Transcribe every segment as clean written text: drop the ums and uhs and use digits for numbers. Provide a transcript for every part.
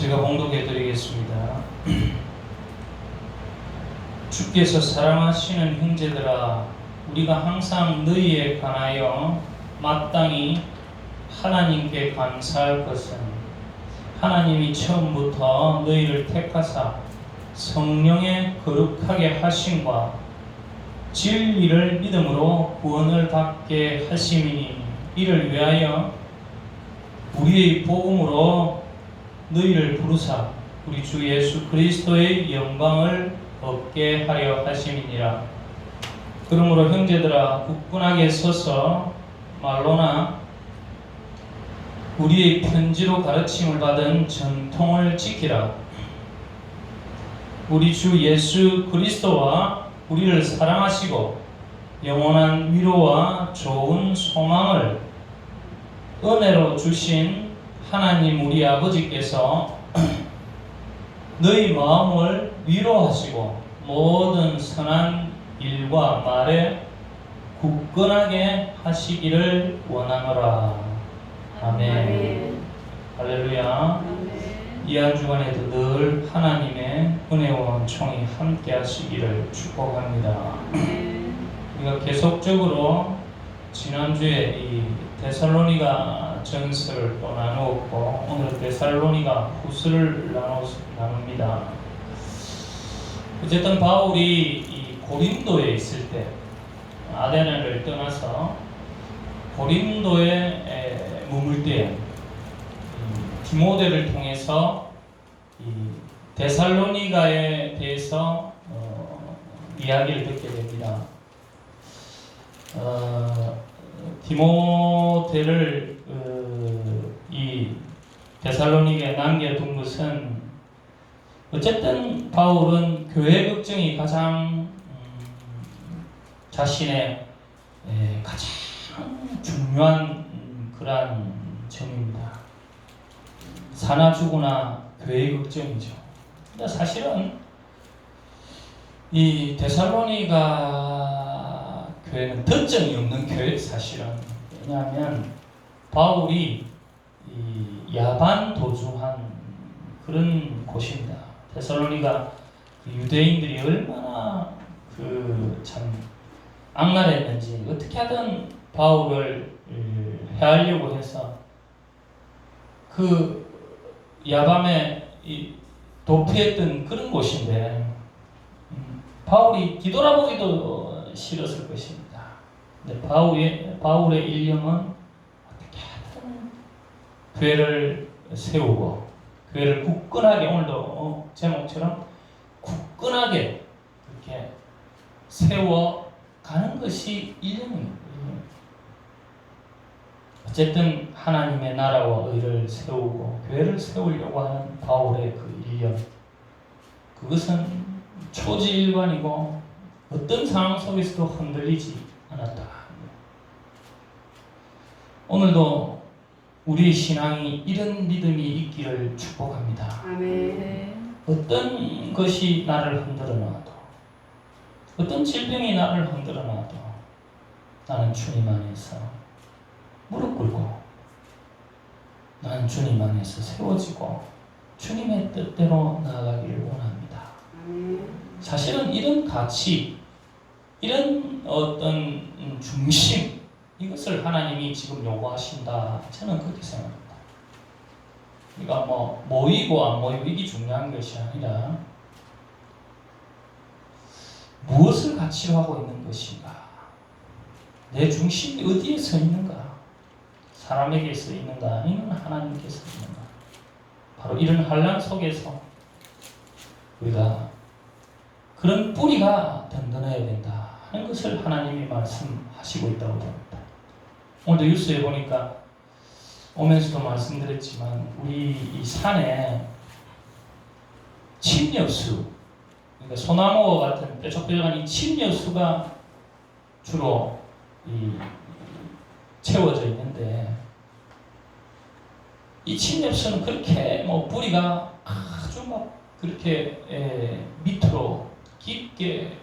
제가 봉독해 드리겠습니다. 주께서 사랑하시는 형제들아, 우리가 항상 너희에 관하여 마땅히 하나님께 감사할 것은 하나님이 처음부터 너희를 택하사 성령의 거룩하게 하심과 진리를 믿음으로 구원을 받게 하심이니, 이를 위하여 우리의 복음으로 너희를 부르사 우리 주 예수 그리스도의 영광을 얻게 하려 하심이니라. 그러므로 형제들아, 굳건하게 서서 말로나 우리의 편지로 가르침을 받은 전통을 지키라. 우리 주 예수 그리스도와 우리를 사랑하시고 영원한 위로와 좋은 소망을 은혜로 주신 하나님 우리 아버지께서 너희 마음을 위로하시고 모든 선한 일과 말에 굳건하게 하시기를 원하노라. 아멘. 할렐루야. 이 한 주간에도 늘 하나님의 은혜와 총이 함께 하시기를 축복합니다. 우리가 계속적으로 지난주에 이 데살로니가 전서를 또 나누었고, 오늘은 데살로니가 후서를 나눕니다. 어쨌든 바울이 이 고린도에 있을 때, 아데나를 떠나서 고린도에 머물 때 디모데를 통해서 이 데살로니가에 대해서 이야기를 듣게 됩니다. 디모데를 이 데살로니가에 남겨둔 것은, 어쨌든 바울은 교회 걱정이 가장 자신의 가장 중요한 그러한 점입니다. 사나 죽으나 교회 걱정이죠. 근데 사실은 이 데살로니가 교회는 덧정이 없는 교회, 사실은. 왜냐하면 바울이 이 야반 도주한 그런 곳입니다. 데살로니가 유대인들이 얼마나 참 악랄했는지, 어떻게 하든 바울을 해하려고 해서 그 야밤에 도피했던 그런 곳인데, 바울이 뒤돌아보기도 싫었을 것입니다. 근데 바울의 일념은 어떻게 하든 교회를 세우고, 교회를 굳건하게, 오늘도 제목처럼 굳건하게 이렇게 세워가는 것이 일념입니다. 어쨌든 하나님의 나라와 의를 세우고 교회를 세우려고 하는 바울의 그 일념, 그것은 초지일관이고 어떤 상황 속에서도 흔들리지 않았다. 오늘도 우리의 신앙이 이런 믿음이 있기를 축복합니다. 아멘. 어떤 것이 나를 흔들어 놔도, 어떤 질병이 나를 흔들어 놔도 나는 주님 안에서 무릎 꿇고, 나는 주님 안에서 세워지고 주님의 뜻대로 나아가기를 원합니다. 사실은 이런 가치, 이런 어떤 중심, 이것을 하나님이 지금 요구하신다, 저는 그렇게 생각합니다. 그러니까 모이고 안 모이고 이게 중요한 것이 아니라 무엇을 가치로 하고 있는 것인가, 내 중심이 어디에 서 있는가, 사람에게 서 있는가 아니면 하나님께 서 있는가. 바로 이런 환난 속에서 우리가 그런 뿌리가 든든해야 된다 하는 것을 하나님이 말씀하시고 있다고 봅니다. 오늘도 뉴스에 보니까, 오면서도 말씀드렸지만, 우리 이 산에 침엽수, 그러니까 소나무와 같은 뾰족뾰족한 이 침엽수가 주로 채워져 있는데, 이 침엽수는 그렇게 뿌리가 아주 그렇게 밑으로 깊게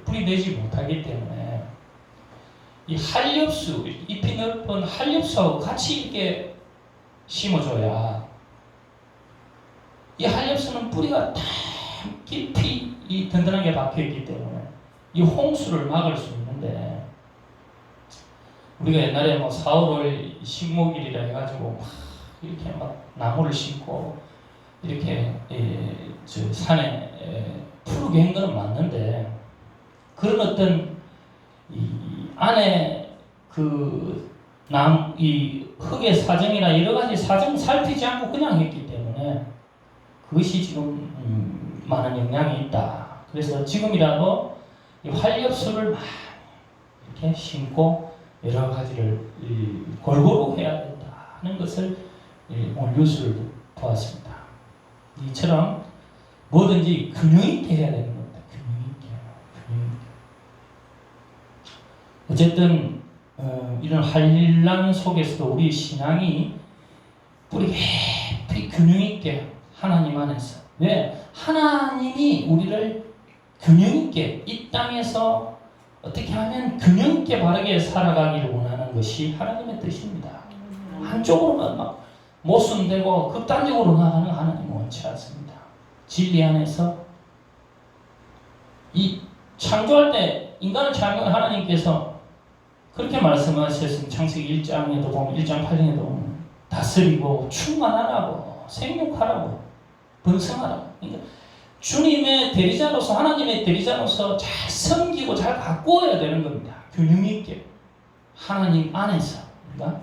뿌리내지 못하기 때문에 이 한렵수, 잎이 넓은 한렵수하고 같이 이렇게 심어줘야 이 한렵수는 뿌리가 다 깊이 이 든든하게 박혀 있기 때문에 이 홍수를 막을 수 있는데, 우리가 옛날에 뭐 4, 5월 식목일이라 해가지고 막 이렇게 막 나무를 심고 이렇게 저 산에 푸르게 한 거는 맞는데, 그런 어떤 이 안에 이 흙의 사정이나 여러 가지 사정 살피지 않고 그냥 했기 때문에 그것이 지금 많은 영향이 있다. 그래서 지금이라도 이 활엽수를 막 이렇게 심고 여러 가지를 골고루 해야 된다 하는 것을 오늘 뉴스를 보았습니다. 이처럼 뭐든지 균형 있게 해야 되는 겁니다. 균형 있게. 어쨌든 이런 환란 속에서도 우리 신앙이 뿌리 깊이 균형 있게 하나님 안에서, 왜? 하나님이 우리를 균형 있게 이 땅에서 어떻게 하면 균형 있게 바르게 살아가기를 원하는 것이 하나님의 뜻입니다. 한쪽으로만 막 모순되고 극단적으로 나가는 하나님은 원치 않습니다. 진리 안에서 이 창조할 때 인간을 창조한 하나님께서 그렇게 말씀하셨습니다. 창세기 1장에도 보면 1장 8장에도 보면 다스리고 충만하라고 생육하라고 번성하라고. 그러니까 주님의 대리자로서, 하나님의 대리자로서 잘 섬기고 잘 가꾸어야 되는 겁니다. 균형 있게 하나님 안에서, 그러니까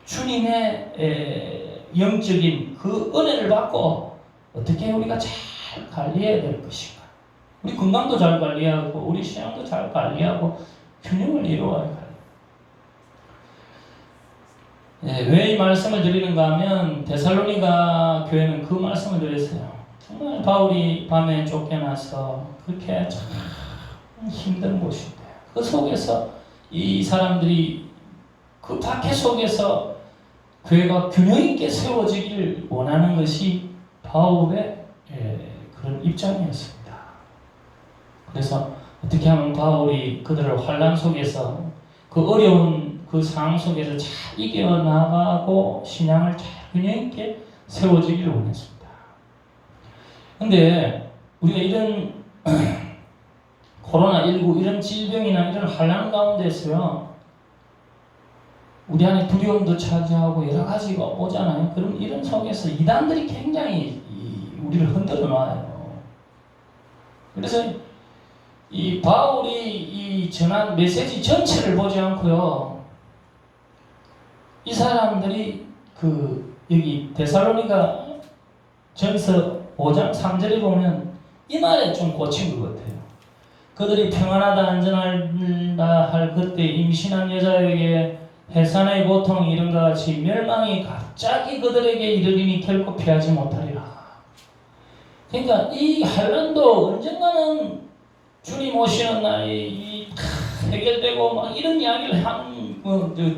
주님의 영적인 그 은혜를 받고 어떻게 우리가 잘 관리해야 될 것인가. 우리 건강도 잘 관리하고 우리 신앙도 잘 관리하고 균형을 이루어야 합니다. 왜 이 말씀을 드리는가 하면 데살로니가 교회는 그 말씀을 드렸어요. 정말 바울이 밤에 쫓겨나서 그렇게 참 힘든 곳인데, 그 속에서 이 사람들이 그 박해 속에서 교회가 균형 있게 세워지기를 원하는 것이 바울의 그런 입장이었습니다. 그래서 어떻게 하면 바울이 그들을 환난 속에서 그 어려운 그 상황 속에서 잘 이겨나가고 신앙을 잘 균형 있게 세워지기를 원했습니다. 근데 우리가 이런 코로나19 이런 질병이나 이런 환난 가운데서요, 우리 안에 두려움도 차지하고 여러 가지가 오잖아요. 그럼 이런 속에서 이단들이 굉장히 우리를 흔들어 놔요. 그래서 이 바울이 이 전한 메시지 전체를 보지 않고요, 이 사람들이 여기 데살로니가 전서 5장 3절에 보면 이 말에 좀 꽂힌 것 같아요. 그들이 평안하다 안전하다 할 그때 임신한 여자에게 해산의 고통이 이른과 같이 멸망이 갑자기 그들에게 이르리니 결코 피하지 못하리라. 그러니까 이 환난도 언젠가는 주님 오시는 날이 해결되고 막 이런 이야기를 하는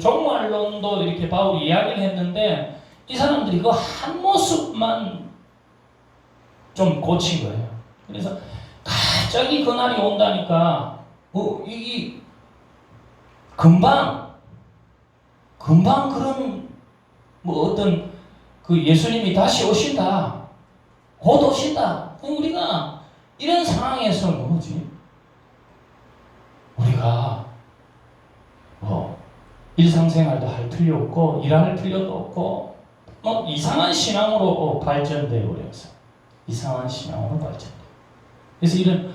종말론도 이렇게 바울이 이야기를 했는데, 이 사람들이 그 한 모습만 좀 고친 거예요. 그래서 갑자기 그 날이 온다니까 이게 금방 그런 어떤 예수님이 다시 오신다, 곧 오신다. 우리가 이런 상황에서 뭐지? 우리가 일상생활도 할 필요 없고 일할 필요도 없고 이상한 신앙으로 발전되어 버려서 이상한 신앙으로 발전돼. 그래서 이런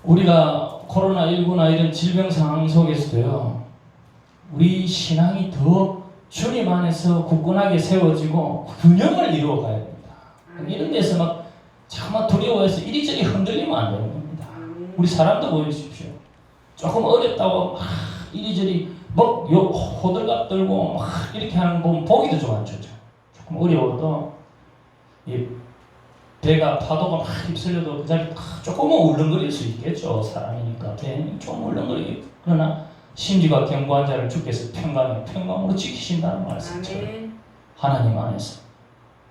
우리가 코로나19나 이런 질병 상황 속에서도요, 우리 신앙이 더 주님 안에서 굳건하게 세워지고 균형을 이루어 가야 됩니다. 이런 데서 막 자꾸만 두려워해서 이리저리 흔들리면 안 되는 겁니다. 우리 사람도 보여주십시오. 조금 어렵다고 막 이리저리 호들갑 떨고 막 이렇게 하는 거 보면 보기도 좀 안 좋죠. 조금 어려워도 이 배가 파도가 막 휩쓸려도 그 자리 조금은 울렁거릴 수 있겠죠. 사람이니까 배는 좀 울렁거리겠고, 그러나 심지가 견고한 자를 주께서 평강으로 지키신다는 말씀처럼 하나님 안에서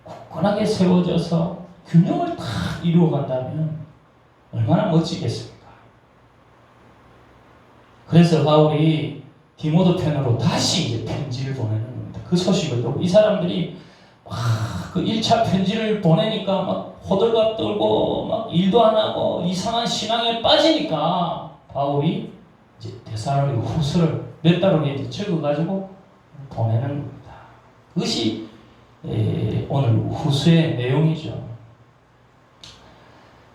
굳건하게 세워져서 균형을 다 이루어 간다면 얼마나 멋지겠습니까? 그래서 바울이 디모데 편으로 다시 이제 편지를 보내는 겁니다. 그 소식을 듣고 이 사람들이 그 1차 편지를 보내니까 막 호들갑 떨고 막 일도 안 하고 이상한 신앙에 빠지니까 바울이 이제 데살로니가 후서를 몇 달 후에 이제 적어가지고 보내는 겁니다. 그것이 오늘 후서의 내용이죠.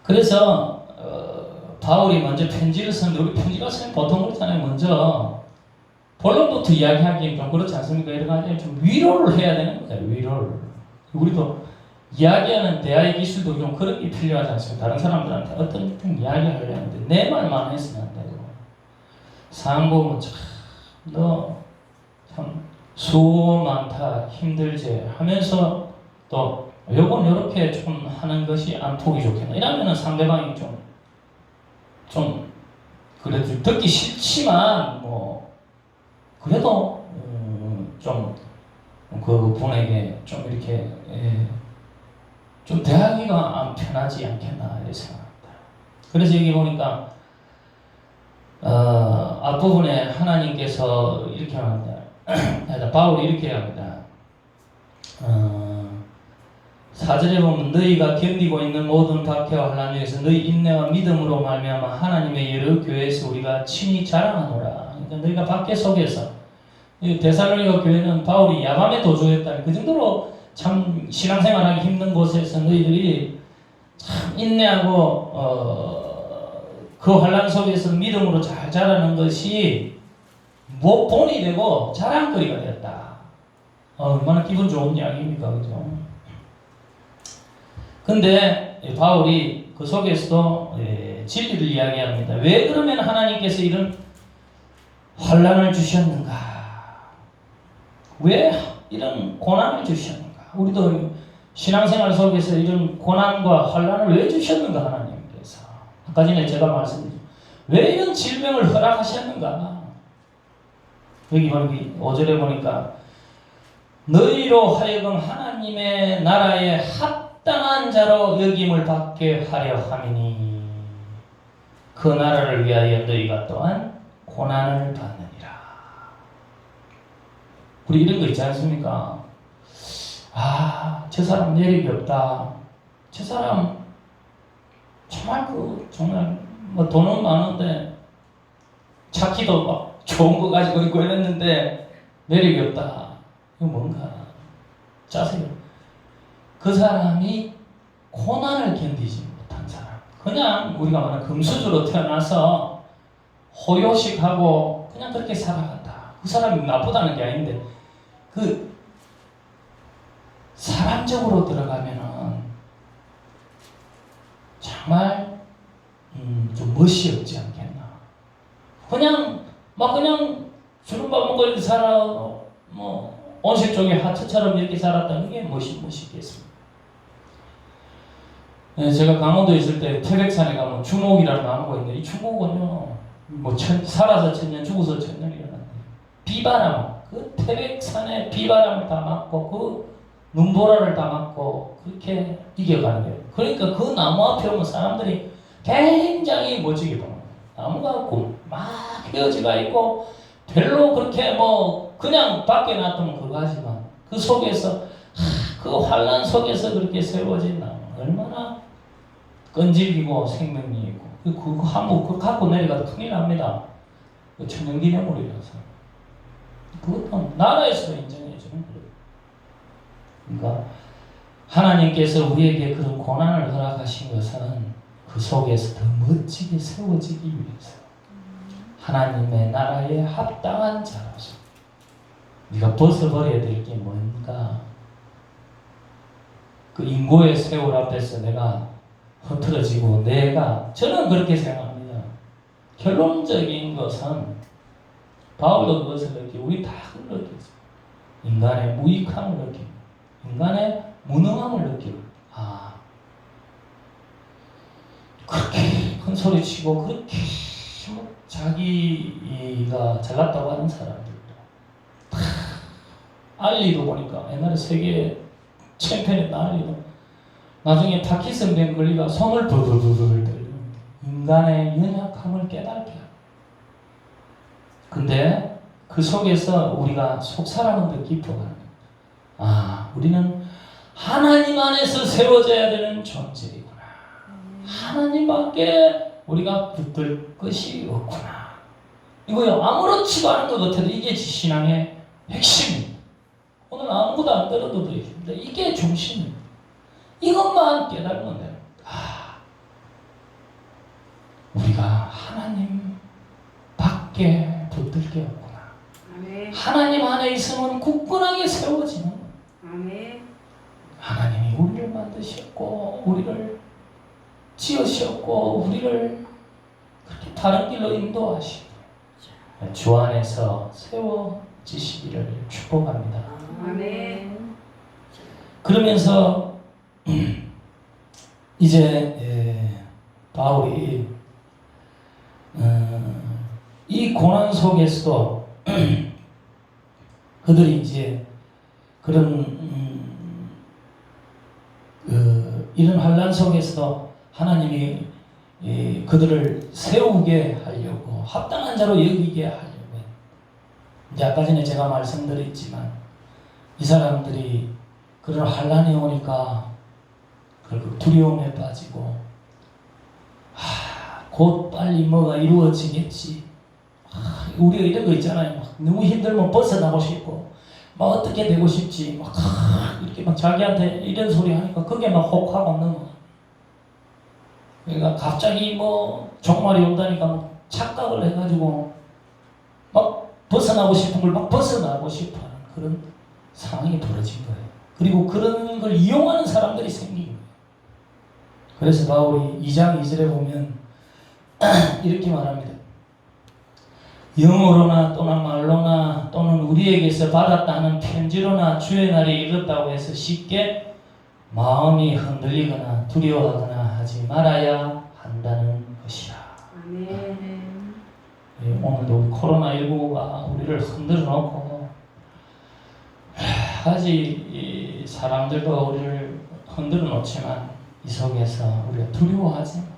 그래서 바울이 먼저 편지를 쓰는데 우리 편지가 쓰면 보통 그렇잖아요. 먼저 본론부터 이야기하기엔 좀 그렇지 않습니까? 여러 가지 좀 위로를 해야 되는 거예요. 위로를. 우리도 이야기하는 대화의 기술도 좀 그런 게 필요하지 않습니까? 다른 사람들한테 어떤 이야기를 하려는데 내 말만 했으면 안 되고 사람 보면 너 참 수고 많다 힘들지 하면서 또 요건 이렇게 좀 하는 것이 안 보기 좋겠나 이러면은 상대방이 좀 그래도 듣기 싫지만 뭐 그래도 좀 그 분에게 좀 이렇게 좀 대하기가 안 편하지 않겠나 이렇게 생각합니다. 그래서 여기 보니까 앞부분에 하나님께서 이렇게 합니다. 바울이 이렇게 합니다. 4절에 보면 너희가 견디고 있는 모든 박해와 환난 중에서 너희 인내와 믿음으로 말미암아 하나님의 여러 교회에서 우리가 친히 자랑하노라. 그러니까 너희가 박해 속에서 데살로니가 교회는 바울이 야밤에 도주했다는 그 정도로 참 신앙생활하기 힘든 곳에서 너희들이 참 인내하고 그 환난 속에서 믿음으로 잘 자라는 것이 본이 되고 자랑거리가 되었다. 얼마나 기분 좋은 이야기입니까, 그죠? 근데 바울이 그 속에서도 진리를 이야기합니다. 왜 그러면 하나님께서 이런 환난을 주셨는가? 왜 이런 고난을 주셨는가? 우리도 신앙생활 속에서 이런 고난과 환난을 왜 주셨는가? 하나님께서 아까 전에 제가 말씀드렸죠. 왜 이런 질병을 허락하셨는가? 여기 5절에 보니까 너희로 하여금 하나님의 나라에 합당한 자로 여김을 받게 하려 함이니 그 나라를 위하여 너희가 또한 고난을 받느니라. 우리 이런 거 있지 않습니까? 저 사람 내력이 없다. 저 사람 정말 뭐 돈은 많은데 차키도 막 좋은 거 가지고 있고 이랬는데 매력이 없다. 이거 뭔가 짜세요. 그 사람이 고난을 견디지 못한 사람. 그냥 우리가 말하는 금수저로 태어나서 호요식하고 그냥 그렇게 살아간다. 그 사람이 나쁘다는 게 아닌데 그 사람적으로 들어가면은 정말 좀 멋이 없지 않겠나. 그냥 주름밥 먹고 이렇게 살아 뭐 온실 쪽에 하트처럼 이렇게 살았다는 게 멋있겠습니다. 제가 강원도에 있을 때 태백산에 가면 주목이라는 나무가 있는데 이 주목은요 뭐 살아서 천년 죽어서 천년이라는데 비바람 그 태백산의 비바람을 다 맞고 그 눈보라를 다 맞고 그렇게 이겨가는 거예요. 그러니까 그 나무 앞에 오면 사람들이 굉장히 멋지게 보는 거예요. 나무가 막 헤어지가 있고 별로 그렇게 뭐 그냥 밖에 놔두면 그거 하지만 그 속에서 그 환란 속에서 그렇게 세워진 나무 얼마나 끈질기고 생명력이 있고 그거 한번 그거 갖고 내려가도 큰일 납니다. 천연기념물이라서 그것도 나라에서 인정해 주는 거예요. 그러니까 하나님께서 우리에게 그런 고난을 허락하신 것은 그 속에서 더 멋지게 세워지기 위해서 하나님의 나라에 합당한 자로서 네가 벗어버려야 될 게 뭔가 그 인고의 세월 앞에서 내가 흐트러지고 저는 그렇게 생각합니다. 결론적인 것은 바울도 그것을 느끼고 우리 다 그걸 느끼죠. 인간의 무익함을 느끼고 인간의 무능함을 느끼고 그렇게 큰 소리 치고 그렇게 자기가 잘났다고 하는 사람들도 알리도 보니까 옛날에 세계 챔피언이었던 알리도 나중에 파킨슨병 걸리가 손을 부들부들 떨리는 인간의 연약함을 깨닫게 하고 근데 그 속에서 우리가 속 사람은 더 깊어가는 거예요. 우리는 하나님 안에서 세워져야 되는 존재이구나. 하나님밖에 우리가 붙들 것이 없구나. 이거요, 아무렇지도 않은 것 같아도 이게 신앙의 핵심입니다. 오늘 아무것도 안 들어도 되겠습니다. 이게 중심입니다. 이것만 깨달으면 됩니다. 우리가 하나님 밖에 붙들 게 없구나. 아멘. 하나님 안에 있으면 굳건하게 세워지는 거예요. 아멘. 하나님이 우리를 만드셨고 우리를 지으셨고 우리를 그렇게 다른 길로 인도하시고 주 안에서 세워지시기를 축복합니다. 아멘. 그러면서 이제 바울이 이 고난 속에서도 그들이 이제 그런 이런 환난 속에서도 하나님이 그들을 세우게 하려고 합당한 자로 여기게 하려고 이제 아까 전에 제가 말씀드렸지만 이 사람들이 그런 환난이 오니까 결국 두려움에 빠지고 곧 빨리 뭐가 이루어지겠지. 우리가 이런 거 있잖아요. 너무 힘들면 벗어나고 싶고 막 어떻게 되고 싶지. 막 이렇게 막 자기한테 이런 소리 하니까 그게 막 혹하고 넘어. 그러니까 갑자기 뭐 종말이 온다니까 막 착각을 해가지고 막 벗어나고 싶은 걸 막 벗어나고 싶어하는 그런 상황이 벌어진 거예요. 그리고 그런 걸 이용하는 사람들이 생긴 거예요. 그래서 바울이 2장 2절에 보면 이렇게 말합니다. 영어로나 또는 말로나 또는 우리에게서 받았다는 편지로나 주의 날이 이르렀다고 해서 쉽게 마음이 흔들리거나 두려워하거나 하지 말아야 한다는 것이라. 아멘. 오늘도 코로나19가 우리를 흔들어 놓고 아직 사람들도 우리를 흔들어 놓지만 이 속에서 우리가 두려워하지 말고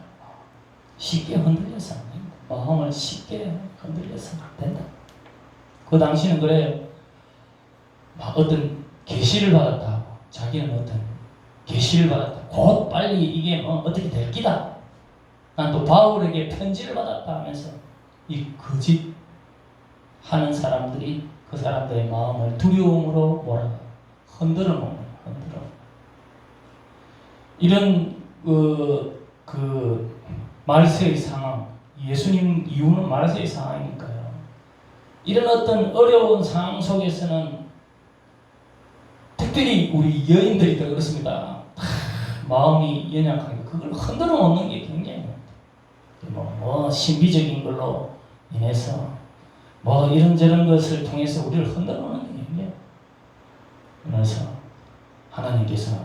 쉽게 흔들려서 안 됩니다. 마음을 쉽게 흔들려서는 안 된다. 그 당시는 그래요. 막 어떤 계시를 받았다고 자기는 어떤 계시를 받았다. 곧 빨리 이게 어떻게 될 기다. 난 또 바울에게 편지를 받았다 하면서 이 거짓 하는 사람들이 그 사람들의 마음을 두려움으로 몰아가 흔들어 놓는 흔들어. 이런 말세의 상황, 예수님 이후는 말세의 상황이니까요. 이런 어떤 어려운 상황 속에서는 특별히 우리 여인들이 더 그렇습니다. 마음이 연약하게 그걸 흔들어 놓는 게 굉장히 신비적인 걸로 인해서 이런저런 것을 통해서 우리를 흔들어 놓는 게 굉장히. 그래서 하나님께서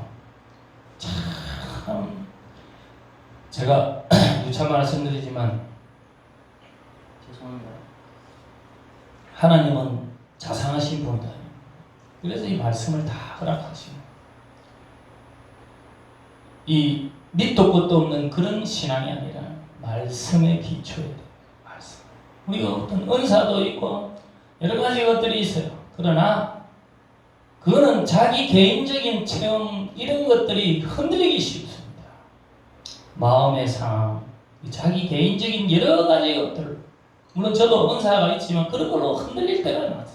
참 제가 누차 말씀드리지만 죄송합니다. 하나님은 자상하신 분이다. 그래서 이 말씀을 다 허락하시고 이 밑도 끝도 없는 그런 신앙이 아니라 말씀에 기초해야 돼요. 말씀. 우리가 어떤 은사도 있고 여러 가지 것들이 있어요. 그러나 그거는 자기 개인적인 체험 이런 것들이 흔들리기 쉽습니다. 마음의 상황, 자기 개인적인 여러 가지 것들, 물론 저도 은사가 있지만 그런 걸로 흔들릴 때가 많아요.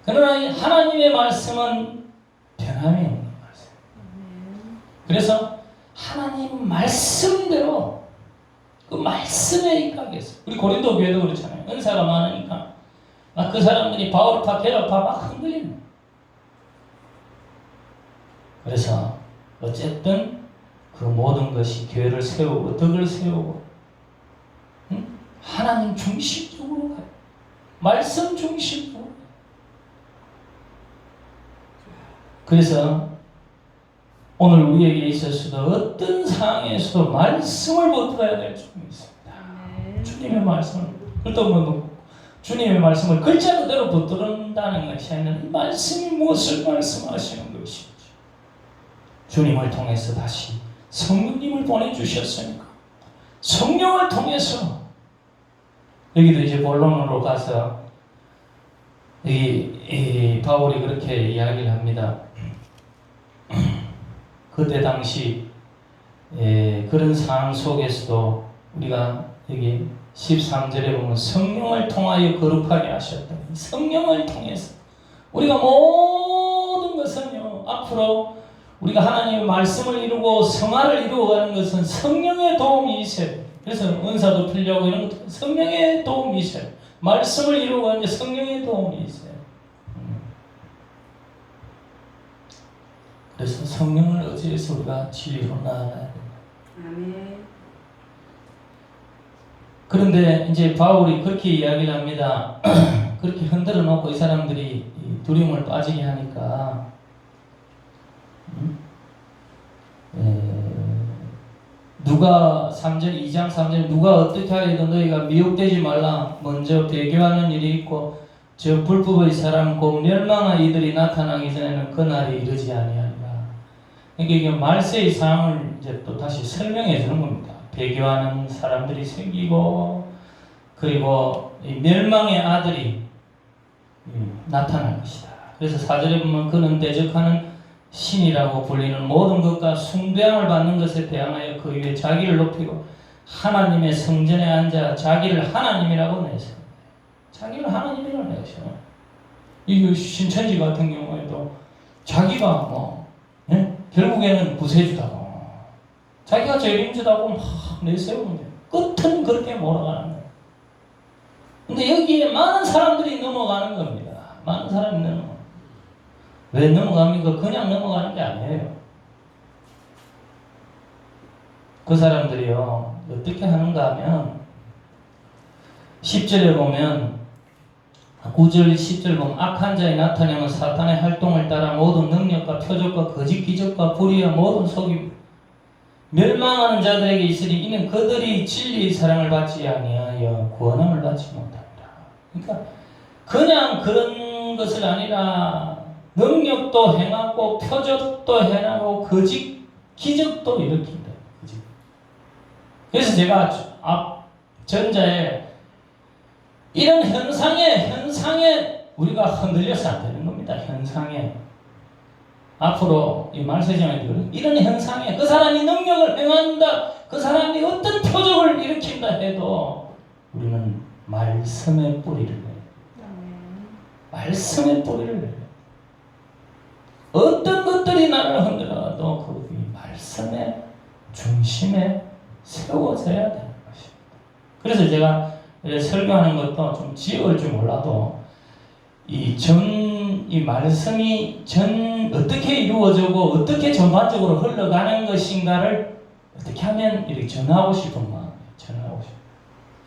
그러나 하나님의 말씀은 변함이 없는 말씀. 그래서 하나님 말씀대로 그 말씀에 입각해서 우리 고린도 교회도 그렇잖아요. 은사가 많으니까 막 그 사람들이 바울파, 게라파 막 흔들리는 거예요. 그래서 어쨌든 그 모든 것이 교회를 세우고 덕을 세우고 하나님 중심적으로 가요. 말씀 중심적으로. 그래서 오늘 우리에게 있어서도 어떤 상황에서도 말씀을 붙들어야 될 줄이 있습니다. 주님의 말씀을 주님의 말씀을 글자 그대로 붙들는다는 것이 아니라 이 말씀이 무엇을 말씀하시는 것인지 주님을 통해서 다시 성령님을 보내주셨으니까 성령을 통해서 여기도 이제 본론으로 가서 이 바울이 그렇게 이야기를 합니다. 그때 당시 그런 상황 속에서도 우리가 여기 13절에 보면 성령을 통하여 거룩하게 하셨다. 성령을 통해서 우리가 모든 것은요, 앞으로 우리가 하나님의 말씀을 이루고 성화를 이루어가는 것은 성령의 도움이 있어요. 그래서 은사도 풀려고 이런 것도 성령의 도움이 있어요. 말씀을 이루어가는 데 성령의 도움이 있어요. 그래서 성령을 의지해서 우리가 진리로 나아가야 됩니다. 아멘. 그런데 이제 바울이 그렇게 이야기를 합니다. 그렇게 흔들어 놓고 이 사람들이 두려움을 빠지게 하니까 누가 3절 2장 3절 누가 어떻게 하여도 너희가 미혹되지 말라. 먼저 배교하는 일이 있고 저 불법의 사람 곧 멸망한 이들이 나타나기 전에는 그날이 이르지 아니하리라. 그러니까 이게 말세의 상황을 이제 또 다시 설명해 주는 겁니다. 배교하는 사람들이 생기고 그리고 이 멸망의 아들이 나타날 것이다. 그래서 4절에 보면 그는 대적하는 신이라고 불리는 모든 것과 숭배함을 받는 것에 대항하여 그 위에 자기를 높이고 하나님의 성전에 앉아 자기를 하나님이라고 내세워. 자기를 하나님이라고 내세워. 이 신천지 같은 경우에도 자기가 결국에는 구세주다고 자기가 재림주다고 막 내세우는데 끝은 그렇게 몰아가는 거예요. 근데 여기에 많은 사람들이 넘어가는 겁니다. 많은 사람이 넘어가는. 왜 넘어갑니까? 그냥 넘어가는 게 아니에요. 그 사람들이요, 어떻게 하는가 하면, 10절에 보면, 9절, 10절 보면, 악한 자에 나타내면 사탄의 활동을 따라 모든 능력과 표적과 거짓 기적과 불의와 모든 속임, 멸망하는 자들에게 있으니 이는 그들이 진리의 사랑을 받지 아니하여 구원함을 받지 못합니다. 그러니까, 그냥 그런 것을 아니라, 능력도 행하고 표적도 행하고 거짓 기적도 일으킨다. 그래서 제가 앞 전자에 이런 현상에 우리가 흔들려서 안 되는 겁니다. 현상에 앞으로 이 말세장에 이런 현상에 그 사람이 능력을 행한다. 그 사람이 어떤 표적을 일으킨다 해도 우리는 말씀의 뿌리를 내요. 말씀의 뿌리를 내요. 어떤 것들이 나를 흔들어도 그 말씀의 중심에 세워져야 되는 것입니다. 그래서 제가 설교하는 것도 좀 지역을 줄 몰라도 이 말씀이 어떻게 이루어지고 어떻게 전반적으로 흘러가는 것인가를 어떻게 하면 이렇게 전하고 싶은 마음이에요. 전하고 싶은.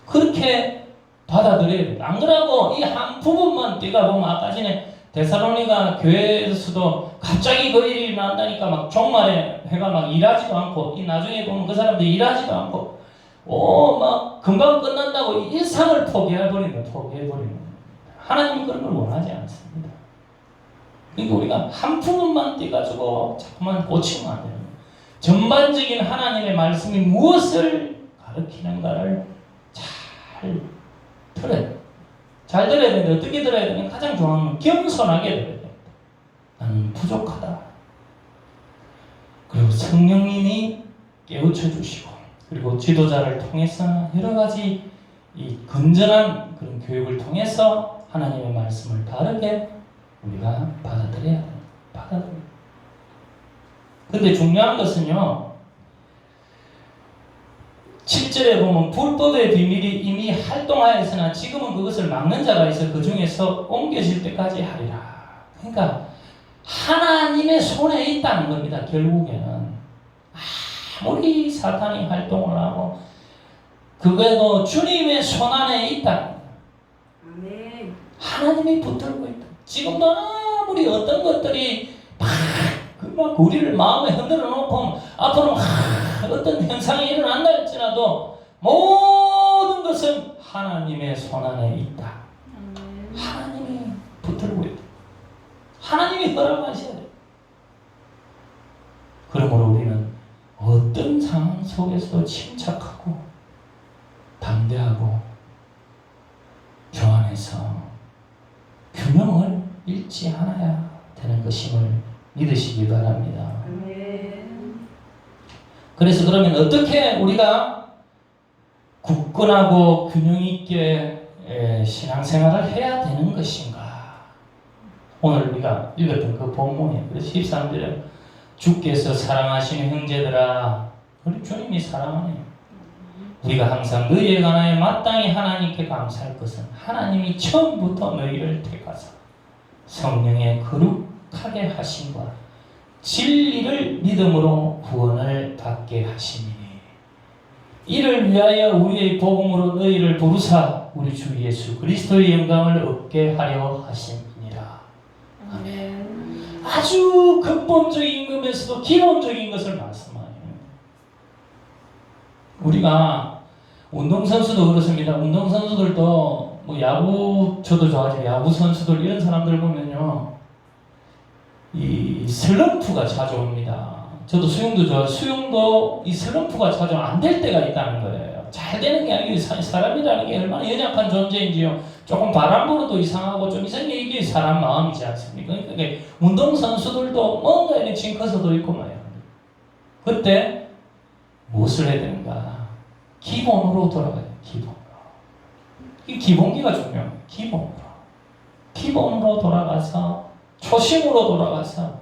그렇게 받아들여야 돼요. 안 그러고 이 한 부분만 떼가 보면 아까 전에 데살로니가 교회에서도 갑자기 그 일이 난다니까 막 종말에 해가 막 일하지도 않고 이 나중에 보면 그 사람들이 일하지도 않고 막 금방 끝난다고 일상을 포기해버리는 하나님이 그런 걸 원하지 않습니다. 그러니까 우리가 한 부분만 떼가지고 자꾸만 고치면 안 되는 거예요. 전반적인 하나님의 말씀이 무엇을 가르치는가를 잘 들어야 돼요. 잘 들어야 되는데 어떻게 들어야 되면 가장 좋아하는 건 겸손하게 들어야 됩니다. 나는 부족하다. 그리고 성령님이 깨우쳐 주시고 그리고 지도자를 통해서 여러 가지 이 건전한 그런 교육을 통해서 하나님의 말씀을 바르게 우리가 받아들여야 됩니다. 받아들여야. 근데 중요한 것은요. 7절에 보면 불법의 비밀이 이미 활동하였으나 지금은 그것을 막는 자가 있어 그 중에서 옮겨질 때까지 하리라. 그러니까 하나님의 손에 있다는 겁니다. 결국에는 아무리 사탄이 활동을 하고 그게도 주님의 손 안에 있다. 아멘. 하나님이 붙들고 있다. 지금도 아무리 어떤 것들이 막 우리를 마음에 흔들어 놓고 앞으로 어떤 현상이 일어난다 할지라도 모든 것은 하나님의 손 안에 있다. 하나님이 붙들고 있다. 하나님이 허락하셔야 돼요. 그러므로 우리는 어떤 상황 속에서도 침착하고 담대하고 교환해서 균형을 잃지 않아야 되는 것임을 믿으시기 바랍니다. 아멘. 그래서 그러면 어떻게 우리가 굳건하고 균형 있게 신앙생활을 해야 되는 것인가? 오늘 우리가 읽었던 그 본문에 그래서 13절에 주께서 사랑하시는 형제들아, 우리 주님이 사랑하네요. 우리가 항상 너희에 관하여 마땅히 하나님께 감사할 것은 하나님이 처음부터 너희를 택하사 성령의 거룩하게 하심과 진리를 믿음으로 구원을 받게 하시니 이를 위하여 우리의 복음으로 너희를 부르사 우리 주 예수 그리스도의 영광을 얻게 하려 하심이니라. 아멘. 아주 근본적인 것에서도 기본적인 것을 말씀하네요. 우리가 운동선수도 그렇습니다. 운동선수들도 뭐 야구, 저도 좋아하죠. 야구 선수들 이런 사람들 보면요, 이 슬럼프가 자주 옵니다. 저도 수영도 좋아해요. 수영도 이 슬럼프가 자주 안 될 때가 있다는 거예요. 잘 되는 게 아니고 사람이라는 게 얼마나 연약한 존재인지요. 조금 바람 불어도 이상하고 좀 이상하게 이게 사람 마음이지 않습니까? 그러니까 운동선수들도 뭔가 이런 징크스도 있고 말이에요. 그때 무엇을 해야 되는가? 기본으로 돌아가요. 기본으로. 이 기본기가 중요해요. 기본으로 돌아가서 초심으로 돌아가서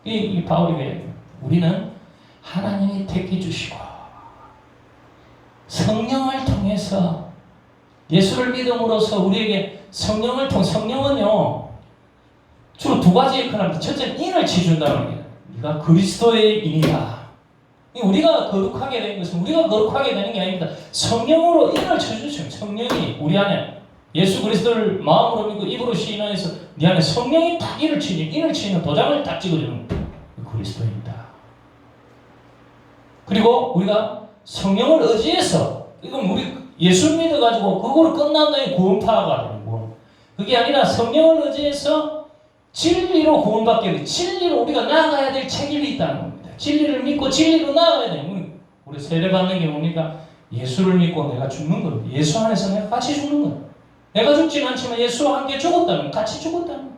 이 바울이 왜 우리는 하나님이 택해 주시고 성령을 통해서 예수를 믿음으로써 우리에게 성령은요 주로 두 가지 역할을 합니다. 첫째는 인을 치준다는 겁니다. 네가 그리스도의 인이다. 우리가 거룩하게 되는 것은 우리가 거룩하게 되는 게 아닙니다. 성령으로 인을 쳐주시면 성령이 우리 안에 예수 그리스도를 마음으로 믿고 입으로 시인해서 네 안에 성령이 딱 인을 치는 도장을 딱 찍어주는 그리스도입니다. 그리고 우리가 성령을 의지해서 이건 우리 예수 믿어가지고 그거로 끝난다는 구원파가 되는 거. 그게 아니라 성령을 의지해서 진리로 구원받게 돼. 진리로 우리가 나아가야 될 책임이 있다는 겁니다. 진리를 믿고 진리로 나아가야 돼요. 우리 세례받는 게 뭡니까? 예수를 믿고 내가 죽는 거예요. 예수 안에서 내가 같이 죽는 거예요. 내가 죽지는 않지만 예수와 함께 죽었다는 거, 같이 죽었다는 거.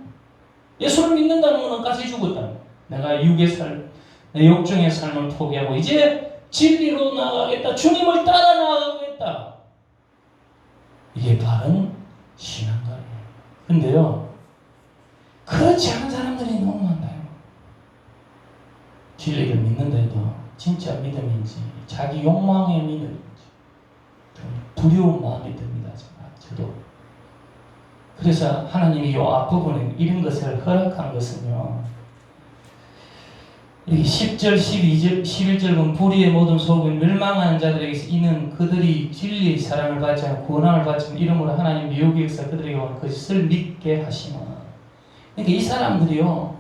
예수를 믿는다는 것은 같이 죽었다는 거. 내가 육의 삶, 내 욕정의 삶을 포기하고 이제 진리로 나아가겠다. 주님을 따라 나아가겠다. 이게 바른 신앙가예요. 근데요, 그렇지 않은 사람들이 너무 많아요. 진리를 믿는데도 진짜 믿음인지 자기 욕망의 믿음인지 두려운 마음이 듭니다. 저도. 그래서 하나님이 이 앞부분에 이런 것을 허락한 것은요, 여기 10절, 12절, 11절 보면 불의의 모든 소금 멸망하는 자들에게서 이는 그들이 진리의 사랑을 받지 않고 구원함을 받지 않고 이름으로 하나님 미혹의 역사 그들에게 온 것을 믿게 하시나. 그러니까 이 사람들이요,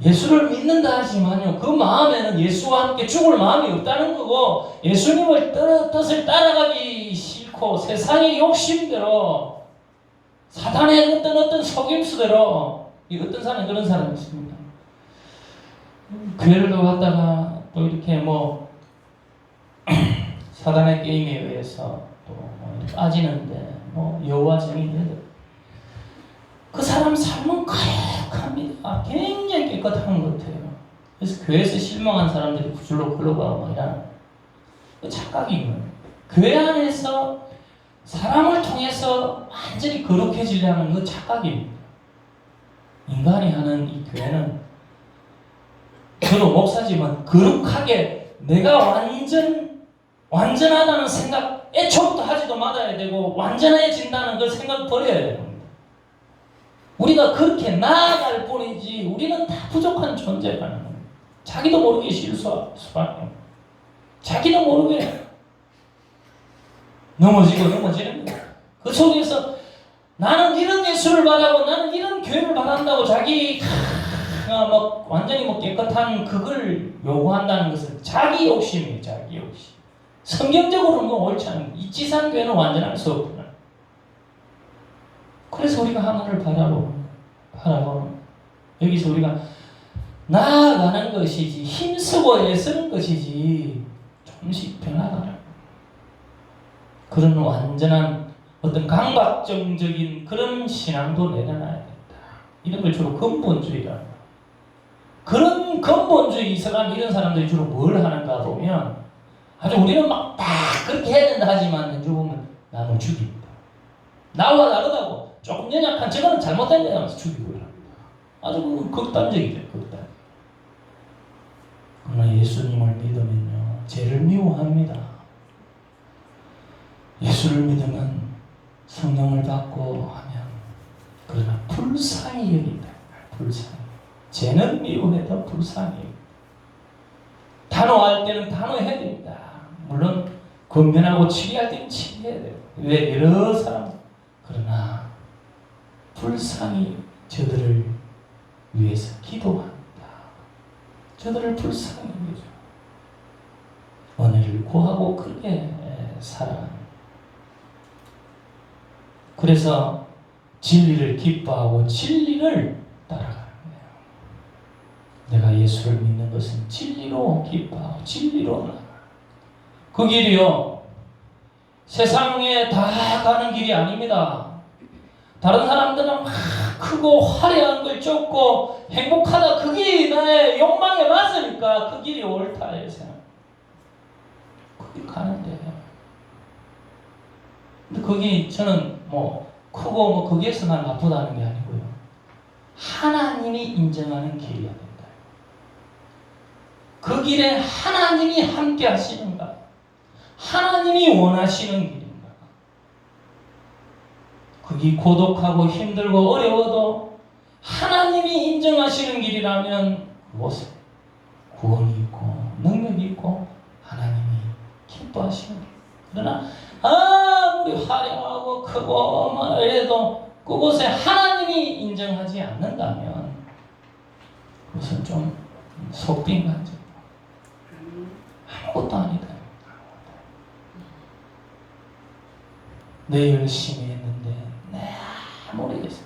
예수를 믿는다 하지만요, 그 마음에는 예수와 함께 죽을 마음이 없다는 거고, 예수님을 뜻을 따라가기 싫고 세상의 욕심대로 사단의 어떤 속임수대로, 이 어떤 사람이 그런 사람이 있습니다. 교회를 갔다가 또 이렇게 뭐 사단의 게임에 의해서 또 빠지는데 뭐 여호와 증인들 그 사람 삶은 거룩합니다. 굉장히 깨끗한 것 같아요. 그래서 교회에서 실망한 사람들이 구줄로 흘러가고 이런 착각인 거예요. 교회 안에서 사람을 통해서 완전히 거룩해지려는 그 착각입니다. 인간이 하는 이 교회는 저도 목사지만 거룩하게 내가 완전하다는 생각 애초부터 하지도 말아야 되고 완전해진다는 그 생각 버려야 됩니다. 우리가 그렇게 나아갈 뿐이지 우리는 다 부족한 존재라는 겁니다. 자기도 모르게 실수할 수밖에 없어요. 자기도 모르게 넘어지는 거예요. 그 속에서 나는 이런 예수를 바라고 나는 이런 교회를 바란다고 자기 뭐 완전히 뭐 깨끗한 그걸 요구한다는 것은 자기 욕심이에요. 자기 욕심. 성경적으로는 옳지 않은 이 지상교회는 완전할 수 없구나. 그래서 우리가 하나님을 바라보는 여기서 우리가 나아가는 것이지 힘쓰고 애쓰는 것이지 조금씩 변화가는 그런 완전한 어떤 강박정적인 그런 신앙도 내려놔야 된다. 이런 걸 주로 근본주의라는 거예요. 그런 근본주의 이슬람 이런 사람들이 주로 뭘 하는가 보면 아주 우리는 막 다 그렇게 해야 된다 하지만 이제 보면 남을 죽입니다. 나와 다르다고 조금 연약한 저거는 잘못된 거야 하면서 죽이고 이랍니다. 아주 극단적이죠. 극단. 그러나 예수님을 믿으면요 죄를 미워합니다. 예수를 믿으면 성령을 받고 하면 그러나 불쌍히 여긴다. 불쌍히. 죄는 미워해도 불쌍히. 단호할 때는 단호해야 됩니다. 물론 권면하고 치리할 때는 치리해야 돼요. 왜 여러 사람 그러나 불쌍히 저들을 위해서 기도합니다. 저들을 불쌍히 위해서 은혜를 구하고 그렇게 살아갑니다. 그래서 진리를 기뻐하고 진리를 따라가는 거예요. 내가 예수를 믿는 것은 진리로 기뻐하고 진리로 나가. 그 길이요 세상에 다 가는 길이 아닙니다. 다른 사람들은 막 크고 화려한 걸 쫓고 행복하다 그 길이 나의 욕망에 맞으니까 그 길이 옳다예요. 그 길 가는데 근데 거기 저는 뭐 크고 뭐 거기에서 난 나쁘다는 게 아니고요. 하나님이 인정하는 길이어야 된다. 그 길에 하나님이 함께 하시는가? 하나님이 원하시는 길인가? 그게 고독하고 힘들고 어려워도 하나님이 인정하시는 길이라면 무엇을? 구원이 있고 능력이 있고 하나님이 기뻐하시는 길. 그러나 아무리 화려하고 크고 뭐 이래도 그곳에 하나님이 인정하지 않는다면 그것은 좀 속빈 간죠. 아무것도 아니다. 내 열심히 했는데 모르겠어.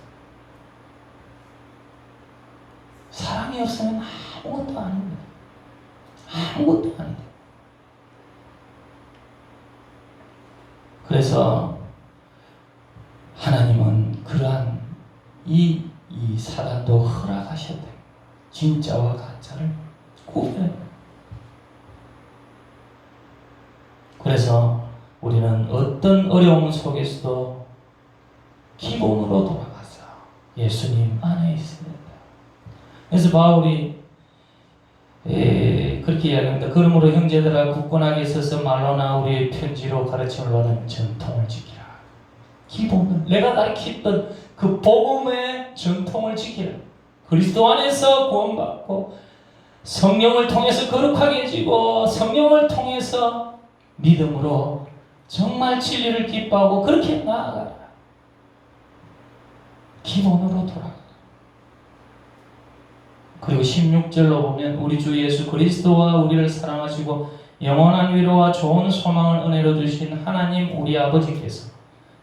사랑이 없으면 아무것도 아닙니다. 아무것도 아니다. 그래서 하나님은 그러한 이 사단도 허락하셔야 돼요. 진짜와 가짜를 구분해야 돼요. 그래서 우리는 어떤 어려움 속에서도 기본으로 돌아가서 예수님 안에 있어야 된다. 그래서 바울이 그렇게 이야기합니다. 그러므로 형제들아 굳건하게 서서 말로나 우리의 편지로 가르침을 받은 전통을 지키라. 기본을 내가 가르쳤던 그 복음의 전통을 지키라. 그리스도 안에서 구원받고 성령을 통해서 거룩하게 해지고 성령을 통해서 믿음으로 정말 진리를 기뻐하고 그렇게 나아가라. 기본으로 돌아가. 그리고 16절로 보면 우리 주 예수 그리스도와 우리를 사랑하시고 영원한 위로와 좋은 소망을 은혜로 주신 하나님 우리 아버지께서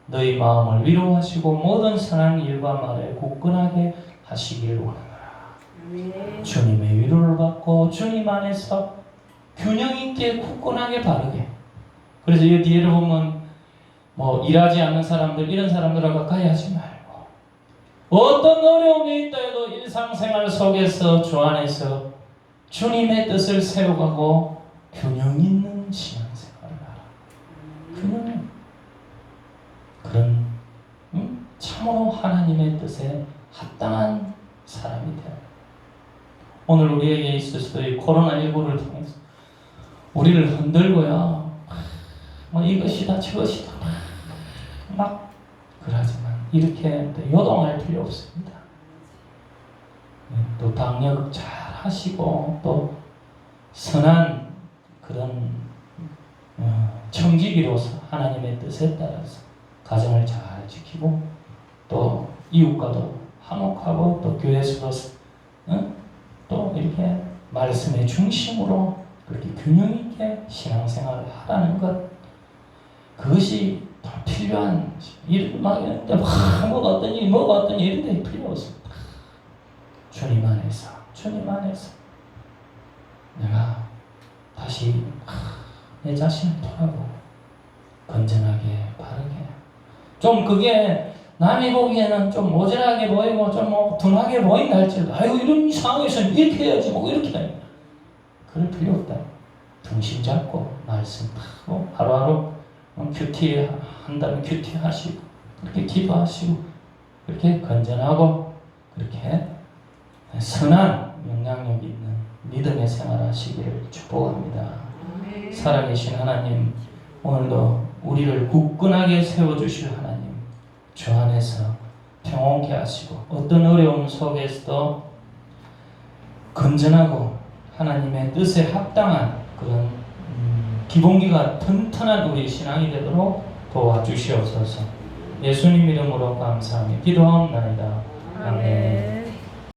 너희 마음을 위로하시고 모든 선한 일과 말에 굳건하게 하시길 원하노라. 아멘. 주님의 위로를 받고 주님 안에서 균형 있게 굳건하게 바르게. 그래서 이 뒤에를 보면 뭐 일하지 않는 사람들 이런 사람들하고 가까이 하지 말고 어떤 어려움이 있다 해도 일상생활 속에서 주 안에서 주님의 뜻을 세워가고 균형 있는 신앙생활을 하라. 균형 그런 참으로 하나님의 뜻에 합당한 사람이 되라. 오늘 우리에게 있어서 이 코로나19를 통해서 우리를 흔들고요. 뭐 이것이다 저것이다 막 그러지만 이렇게 요동할 필요 없습니다. 또 방역 잘 하시고 또 선한 그런 청지기로서 하나님의 뜻에 따라서 가정을 잘 지키고 또 이웃과도 화목하고 또 교회에서도 또 이렇게 말씀의 중심으로 그렇게 균형 있게 신앙생활을 하라는 것 그것이 더 필요한 일 막 이런데 뭐가 어떤 일 이런데 필요 없습니다. 주님 안에서 내가 다시 내 자신을 돌아보고 건전하게 바르게 좀 그게 남이 보기에는 좀 모자라게 보이고 좀 뭐 둔하게 보인다 할지라도 아유 이런 상황에서는 이렇게 해야지 뭐 이렇게 해야지. 그럴 필요 없다. 중심 잡고 말씀하고 하루하루 큐티 한다면 큐티 하시고 그렇게 기도하시고 그렇게 건전하고 그렇게 선한 영향력 있는 믿음의 생활하시기를 축복합니다. 아멘. 살아계신 하나님, 오늘도 우리를 굳건하게 세워주실 하나님, 주 안에서 평온케 하시고 어떤 어려움 속에서도 건전하고 하나님의 뜻에 합당한 그런 기본기가 튼튼한 우리 신앙이 되도록 도와주시옵소서. 예수님 이름으로 감사하며 기도하옵나이다. 아멘.